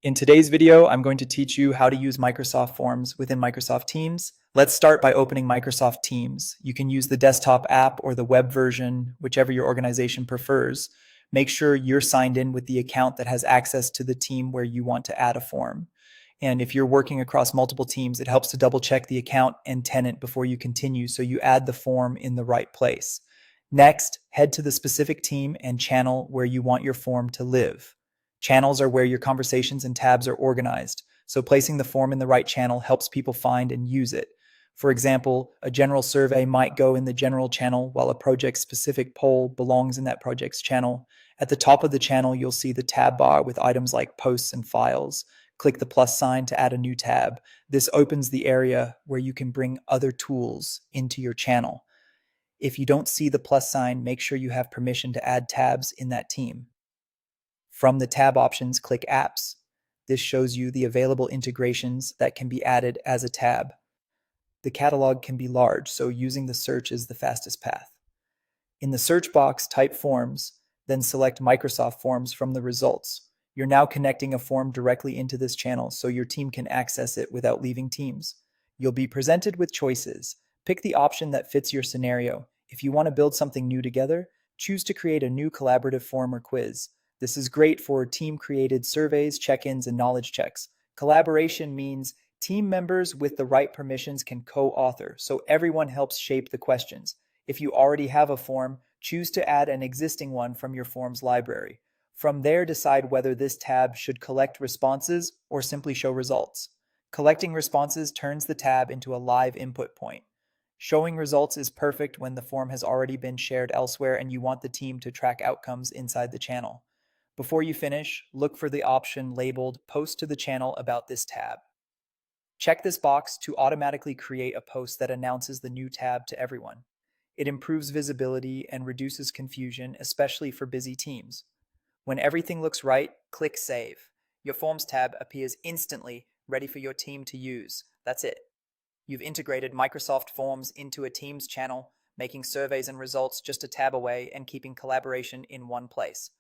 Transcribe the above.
In today's video, I'm going to teach you how to use Microsoft Forms within Microsoft Teams. Let's start by opening Microsoft Teams. You can use the desktop app or the web version, whichever your organization prefers. Make sure you're signed in with the account that has access to the team where you want to add a form. And if you're working across multiple teams, it helps to double check the account and tenant before you continue so you add the form in the right place. Next, head to the specific team and channel where you want your form to live. Channels are where your conversations and tabs are organized, so placing the form in the right channel helps people find and use it. For example, a general survey might go in the general channel while a project-specific poll belongs in that project's channel. At the top of the channel, you'll see the tab bar with items like posts and files. Click the plus sign to add a new tab. This opens the area where you can bring other tools into your channel. If you don't see the plus sign, make sure you have permission to add tabs in that team. From the tab options, click Apps. This shows you the available integrations that can be added as a tab. The catalog can be large, so using the search is the fastest path. In the search box, type Forms, then select Microsoft Forms from the results. You're now connecting a form directly into this channel so your team can access it without leaving Teams. You'll be presented with choices. Pick the option that fits your scenario. If you want to build something new together, choose to create a new collaborative form or quiz. This is great for team-created surveys, check-ins, and knowledge checks. Collaboration means team members with the right permissions can co-author, so everyone helps shape the questions. If you already have a form, choose to add an existing one from your forms library. From there, decide whether this tab should collect responses or simply show results. Collecting responses turns the tab into a live input point. Showing results is perfect when the form has already been shared elsewhere and you want the team to track outcomes inside the channel. Before you finish, look for the option labeled Post to the channel about this tab. Check this box to automatically create a post that announces the new tab to everyone. It improves visibility and reduces confusion, especially for busy teams. When everything looks right, click Save. Your Forms tab appears instantly, ready for your team to use. That's it. You've integrated Microsoft Forms into a Teams channel, making surveys and results just a tab away and keeping collaboration in one place.